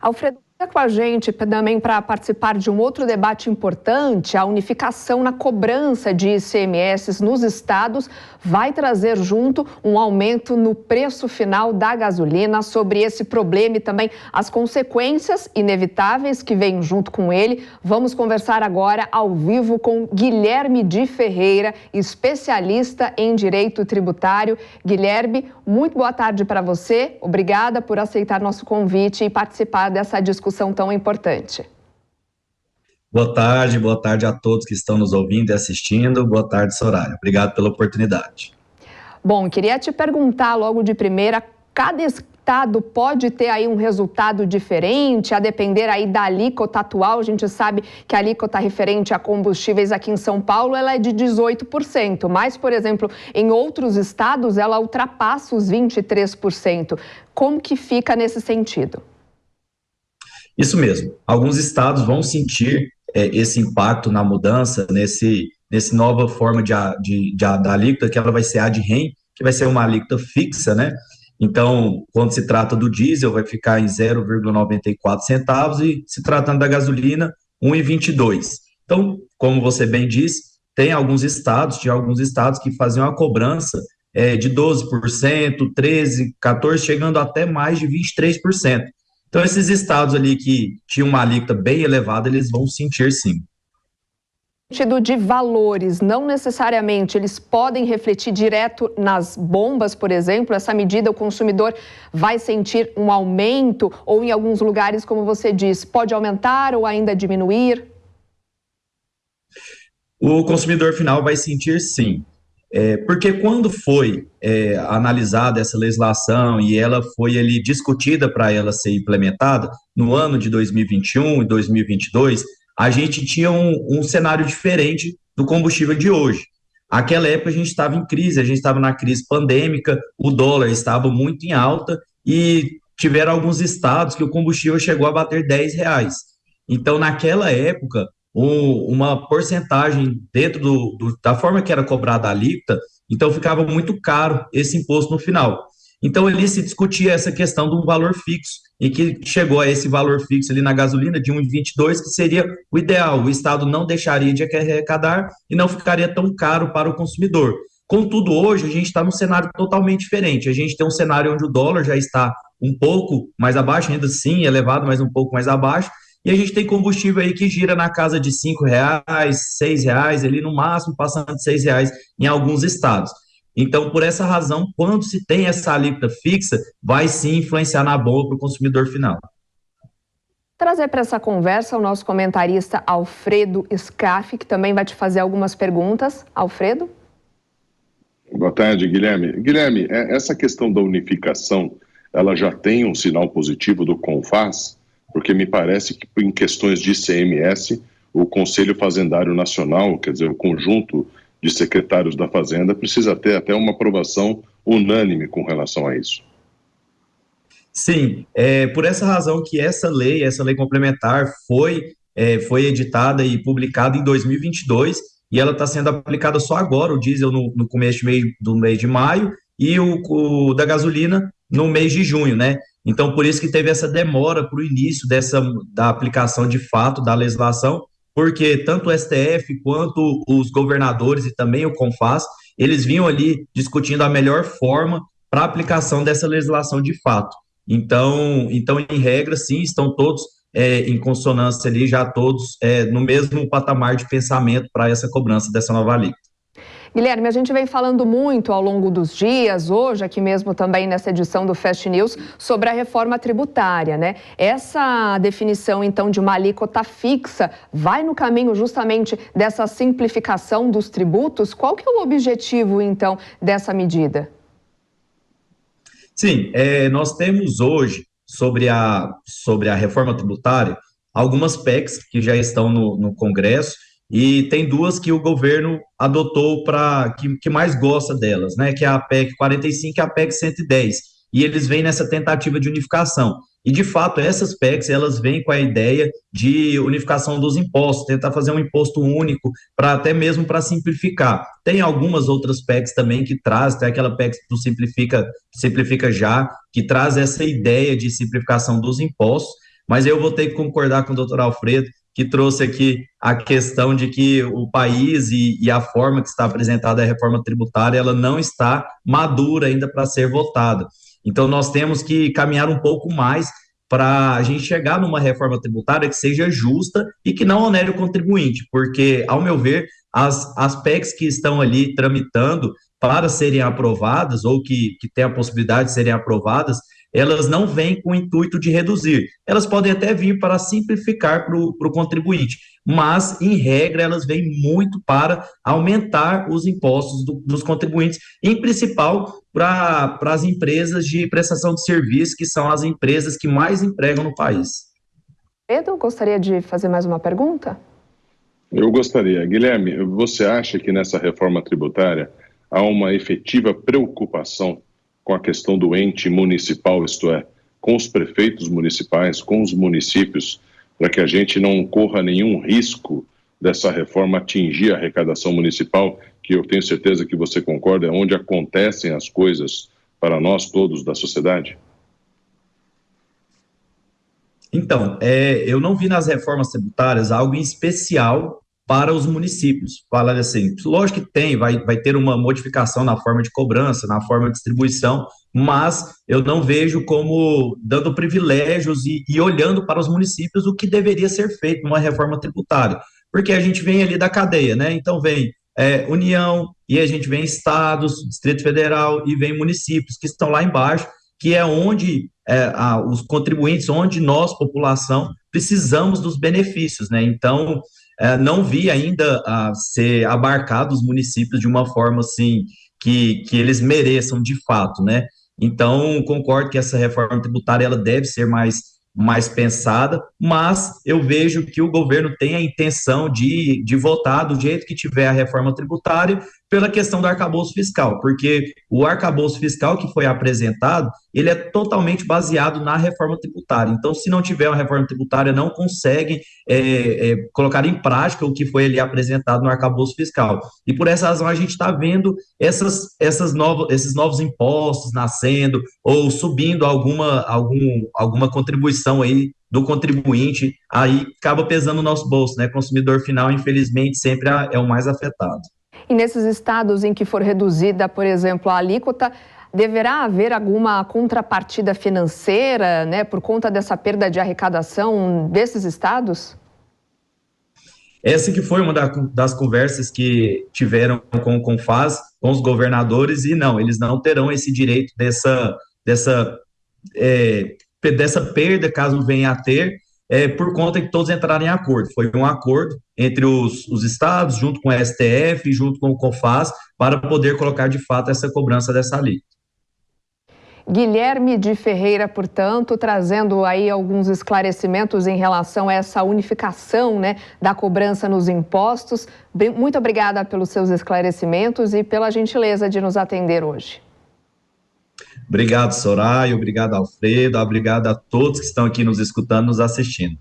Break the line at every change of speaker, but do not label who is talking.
Alfredo, fica com a gente também para participar de um outro debate importante. A unificação na cobrança de ICMS nos estados vai trazer junto um aumento no preço final da gasolina. Sobre esse problema e também as consequências inevitáveis que vêm junto com ele, vamos conversar agora ao vivo com Guilherme de Ferreira, especialista em direito tributário. Guilherme, muito boa tarde para você. Obrigada por aceitar nosso convite e participar dessa discussão tão importante.
Boa tarde a todos que estão nos ouvindo e assistindo. Boa tarde, Soraya. Obrigado pela oportunidade.
Bom, queria te perguntar logo de primeira, cada estado pode ter aí um resultado diferente, a depender aí da alíquota atual. A gente sabe que a alíquota referente a combustíveis aqui em São Paulo, ela é de 18%, mas, por exemplo, em outros estados, ela ultrapassa os 23%. Como que fica nesse sentido?
Isso mesmo. Alguns estados vão sentir esse impacto na mudança, nesse nova forma da alíquota, que ela vai ser a de REN, que vai ser uma alíquota fixa, né? Então, quando se trata do diesel, vai ficar em 0,94 centavos e, se tratando da gasolina, 1,22. Então, como você bem disse, tinha alguns estados que faziam a cobrança de 12%, 13%, 14%, chegando até mais de 23%. Então, esses estados ali que tinham uma alíquota bem elevada, eles vão sentir sim.
No sentido de valores, não necessariamente eles podem refletir direto nas bombas, por exemplo. Essa medida, o consumidor vai sentir um aumento ou, em alguns lugares, como você diz, pode aumentar ou ainda diminuir?
O consumidor final vai sentir sim. Porque quando foi analisada essa legislação e ela foi ali discutida para ela ser implementada, no ano de 2021 e 2022, a gente tinha um cenário diferente do combustível de hoje. Aquela época a gente estava em crise, a gente estava na crise pandêmica, o dólar estava muito em alta e tiveram alguns estados que o combustível chegou a bater R$10. Então, naquela época, uma porcentagem dentro da forma que era cobrada a alíquota, então ficava muito caro esse imposto no final. Então, ali se discutia essa questão de um valor fixo, e que chegou a esse valor fixo ali na gasolina de 1,22, que seria o ideal. O Estado não deixaria de arrecadar e não ficaria tão caro para o consumidor. Contudo, hoje a gente está num cenário totalmente diferente. A gente tem um cenário onde o dólar já está um pouco mais abaixo, ainda sim elevado, mas um pouco mais abaixo, e a gente tem combustível aí que gira na casa de R$5, R$6, ali no máximo passando de R$6 em alguns estados. Então, por essa razão, quando se tem essa alíquota fixa, vai sim influenciar na bomba para o consumidor final.
Trazer para essa conversa o nosso comentarista Alfredo Scaff, que também vai te fazer algumas perguntas. Alfredo?
Boa tarde, Guilherme. Guilherme, essa questão da unificação, ela já tem um sinal positivo do CONFAZ? Porque me parece que em questões de ICMS, o Conselho Fazendário Nacional, quer dizer, o conjunto de secretários da Fazenda, precisa ter até uma aprovação unânime com relação a isso.
Sim, por essa razão que essa lei complementar foi editada e publicada em 2022, e ela está sendo aplicada só agora, o diesel no começo do mês de maio, e o da gasolina no mês de junho, né? Então, por isso que teve essa demora para o início da aplicação de fato da legislação, porque tanto o STF quanto os governadores e também o CONFAZ, eles vinham ali discutindo a melhor forma para a aplicação dessa legislação de fato. Então, em regra, sim, estão todos em consonância ali, já todos no mesmo patamar de pensamento para essa cobrança dessa nova alíquota.
Guilherme, a gente vem falando muito ao longo dos dias, hoje aqui mesmo também nessa edição do Fast News, sobre a reforma tributária, né? Essa definição, então, de uma alíquota fixa vai no caminho justamente dessa simplificação dos tributos? Qual que é o objetivo, então, dessa medida?
Sim, nós temos hoje, sobre a reforma tributária, algumas PECs que já estão no Congresso, e tem duas que o governo adotou que mais gosta delas, né? Que é a PEC 45 e a PEC 110. E eles vêm nessa tentativa de unificação. E, de fato, essas PECs, elas vêm com a ideia de unificação dos impostos, tentar fazer um imposto único, até mesmo para simplificar. Tem algumas outras PECs também que traz, tem aquela PEC do Simplifica Já, que traz essa ideia de simplificação dos impostos, mas eu vou ter que concordar com o doutor Alfredo, que trouxe aqui a questão de que o país e a forma que está apresentada a reforma tributária, ela não está madura ainda para ser votada. Então, nós temos que caminhar um pouco mais para a gente chegar numa reforma tributária que seja justa e que não onere o contribuinte, porque, ao meu ver, as PECs que estão ali tramitando para serem aprovadas, ou que têm a possibilidade de serem aprovadas, elas não vêm com o intuito de reduzir. Elas podem até vir para simplificar para o contribuinte, mas, em regra, elas vêm muito para aumentar os impostos dos contribuintes, em principal para as empresas de prestação de serviço, que são as empresas que mais empregam no país.
Pedro, gostaria de fazer mais uma pergunta?
Eu gostaria. Guilherme, você acha que nessa reforma tributária há uma efetiva preocupação com a questão do ente municipal, isto é, com os prefeitos municipais, com os municípios, para que a gente não corra nenhum risco dessa reforma atingir a arrecadação municipal, que eu tenho certeza que você concorda, é onde acontecem as coisas para nós todos da sociedade?
Então, eu não vi nas reformas tributárias algo em especial para os municípios. Falar assim, lógico que tem, vai ter uma modificação na forma de cobrança, na forma de distribuição, mas eu não vejo como dando privilégios e olhando para os municípios o que deveria ser feito numa reforma tributária, porque a gente vem ali da cadeia, né? Então vem União, e a gente vem estados, Distrito Federal, e vem municípios que estão lá embaixo, que é onde os contribuintes, onde nós, população, precisamos dos benefícios, né? Então, não vi ainda ser abarcados os municípios de uma forma assim que eles mereçam de fato, né? Então, concordo que essa reforma tributária ela deve ser mais pensada, mas eu vejo que o governo tem a intenção de votar do jeito que tiver a reforma tributária pela questão do arcabouço fiscal, porque o arcabouço fiscal que foi apresentado, ele é totalmente baseado na reforma tributária. Então, se não tiver uma reforma tributária, não consegue colocar em prática o que foi ali apresentado no arcabouço fiscal. E por essa razão a gente está vendo esses novos impostos nascendo ou subindo alguma contribuição aí do contribuinte, aí acaba pesando no nosso bolso, né? Consumidor final, infelizmente, sempre é o mais afetado.
E nesses estados em que for reduzida, por exemplo, a alíquota, deverá haver alguma contrapartida financeira, né, por conta dessa perda de arrecadação desses estados?
Essa que foi uma das conversas que tiveram com o CONFAZ, com os governadores, e não, eles não terão esse direito dessa perda, caso venha a ter, por conta que todos entraram em acordo. Foi um acordo entre os estados, junto com a STF, junto com o CONFAZ, para poder colocar de fato essa cobrança dessa lei.
Guilherme de Ferreira, portanto, trazendo aí alguns esclarecimentos em relação a essa unificação, né, da cobrança nos impostos. Muito obrigada pelos seus esclarecimentos e pela gentileza de nos atender hoje.
Obrigado, Soraya, obrigado, Alfredo, obrigado a todos que estão aqui nos escutando, nos assistindo.